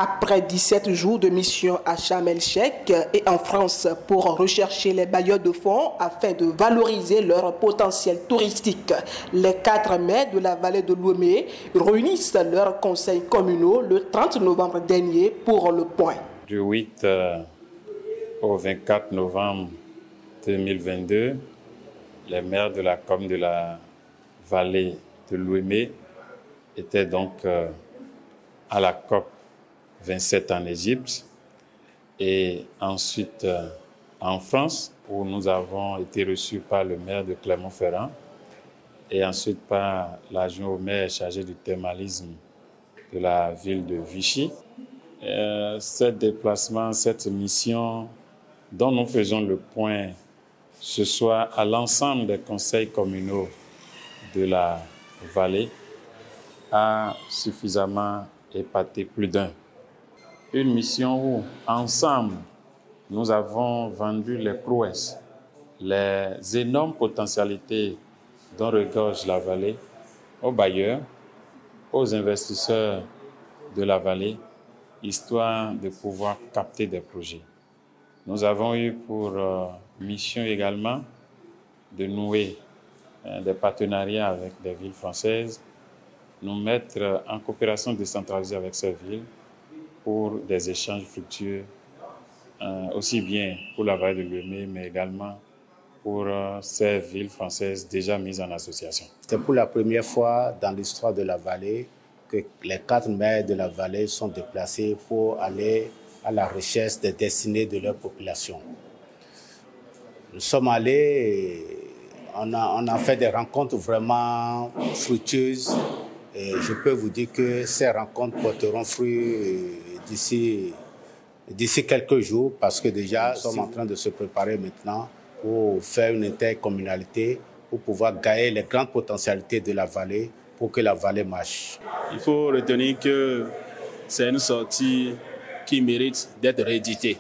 Après 17 jours de mission à Sharm el-Sheikh et en France pour rechercher les bailleurs de fonds afin de valoriser leur potentiel touristique, les 4 maires de la vallée de Lomé réunissent leurs conseils communaux le 30 novembre dernier pour le point. Du 8 au 24 novembre 2022, les maires de la commune de la vallée de Lomé étaient donc à la COP 27 en Égypte et ensuite en France où nous avons été reçus par le maire de Clermont-Ferrand et ensuite par l'adjoint au maire chargé du thermalisme de la ville de Vichy. Ce déplacement, cette mission dont nous faisons le point ce soir à l'ensemble des conseils communaux de la vallée a suffisamment épaté plus d'un. Une mission où, ensemble, nous avons vendu les prouesses, les énormes potentialités dont regorge la vallée aux bailleurs, aux investisseurs de la vallée, histoire de pouvoir capter des projets. Nous avons eu pour mission également de nouer des partenariats avec des villes françaises, nous mettre en coopération décentralisée avec ces villes pour des échanges fructueux, aussi bien pour la vallée de Lomé, mais également pour ces villes françaises déjà mises en association. C'est pour la première fois dans l'histoire de la vallée que les 4 maires de la vallée sont déplacés pour aller à la recherche des destinées de leur population. Nous sommes allés, on a fait des rencontres vraiment fructueuses et je peux vous dire que ces rencontres porteront fruit d'ici quelques jours parce que déjà nous sommes en train de se préparer maintenant pour faire une intercommunalité pour pouvoir gagner les grandes potentialités de la vallée pour que la vallée marche. Il faut retenir que c'est une sortie qui mérite d'être rééditée.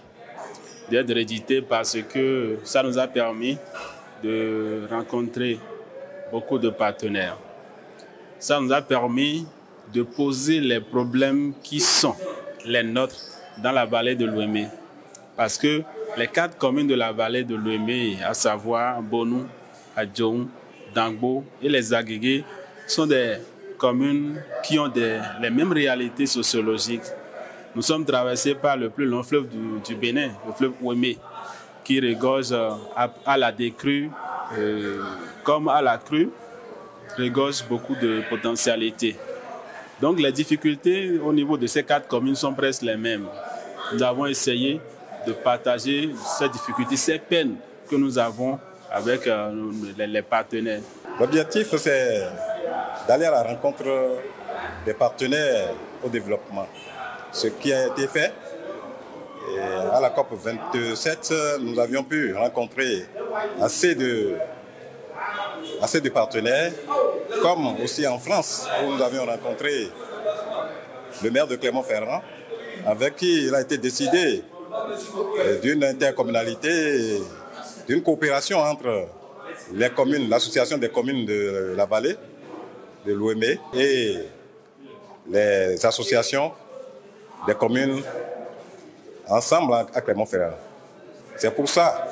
D'être rééditée parce que ça nous a permis de rencontrer beaucoup de partenaires. Ça nous a permis de poser les problèmes qui sont les nôtres dans la vallée de Lomé. Parce que les 4 communes de la vallée de Lomé, à savoir Bonou, Adjoum, Dangbo et les Agégués, sont des communes qui ont les mêmes réalités sociologiques. Nous sommes traversés par le plus long fleuve du Bénin, le fleuve Ouémé, qui regorge à la décrue, comme à la crue, regorge beaucoup de potentialités. Donc les difficultés au niveau de ces 4 communes sont presque les mêmes. Nous avons essayé de partager ces difficultés, ces peines que nous avons avec les partenaires. L'objectif, c'est d'aller à la rencontre des partenaires au développement. Ce qui a été fait. Et à la COP 27, nous avions pu rencontrer assez de partenaires, comme aussi en France, où nous avions rencontré le maire de Clermont-Ferrand, avec qui il a été décidé d'une intercommunalité, d'une coopération entre les communes, l'association des communes de la vallée, de Lomé, et les associations des communes ensemble à Clermont-Ferrand. C'est pour ça,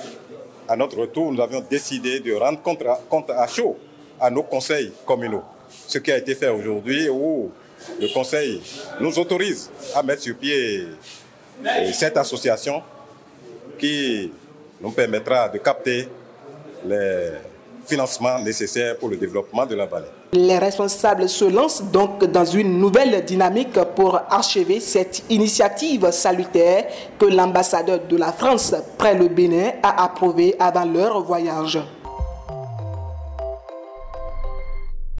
à notre retour, nous avions décidé de rendre compte à chaud à nos conseils communaux. Ce qui a été fait aujourd'hui, où le conseil nous autorise à mettre sur pied cette association qui nous permettra de capter les financements nécessaires pour le développement de la vallée. Les responsables se lancent donc dans une nouvelle dynamique pour achever cette initiative salutaire que l'ambassadeur de la France près le Bénin a approuvée avant leur voyage.